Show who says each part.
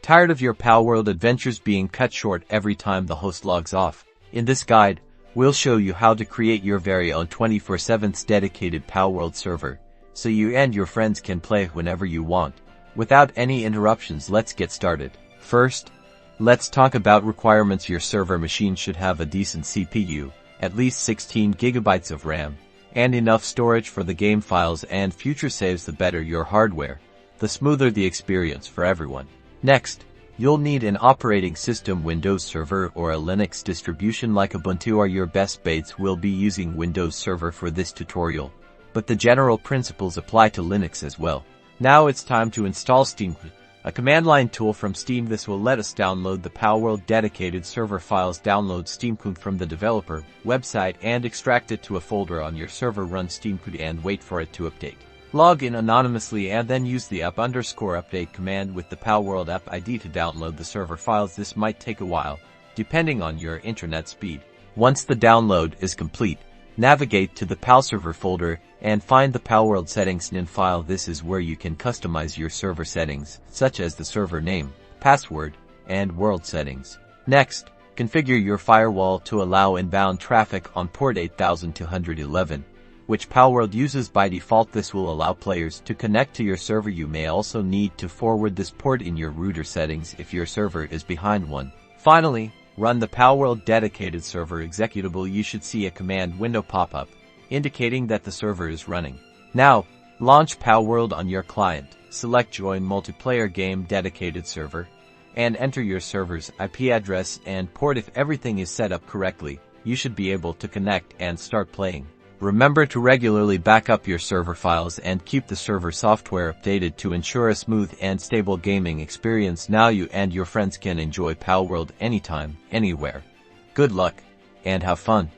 Speaker 1: Tired of your Palworld adventures being cut short every time the host logs off? In this guide, we'll show you how to create your very own 24/7 dedicated Palworld server, so you and your friends can play whenever you want. Without any interruptions, let's get started. First, let's talk about requirements. Your server machine should have a decent CPU, at least 16 GB of RAM, and enough storage for the game files and future saves. The better your hardware, the smoother the experience for everyone. Next, you'll need an operating system. Windows Server or a Linux distribution like Ubuntu are your best bets. We'll be using Windows Server for this tutorial, but the general principles apply to Linux as well. Now it's time to install SteamCMD, a command line tool from Steam. This will let us download the Palworld dedicated server files. Download SteamCMD from the developer website and extract it to a folder on your server. Run SteamCMD and wait for it to update. Log in anonymously and then use the app_update command with the Palworld app ID to download the server files. This might take a while, depending on your internet speed. Once the download is complete, navigate to the PalServer folder and find the Palworld settings .ini file. This is where you can customize your server settings, such as the server name, password, and world settings. Next, configure your firewall to allow inbound traffic on port 8211. Which Palworld uses by default. This will allow players to connect to your server. You may also need to forward this port in your router settings if your server is behind one. Finally, run the Palworld dedicated server executable. You should see a command window pop up, indicating that the server is running. Now, launch Palworld on your client. Select Join Multiplayer Game Dedicated Server, and enter your server's IP address and port. If everything is set up correctly, you should be able to connect and start playing. Remember to regularly back up your server files and keep the server software updated to ensure a smooth and stable gaming experience. Now you and your friends can enjoy Palworld anytime, anywhere. Good luck, and have fun.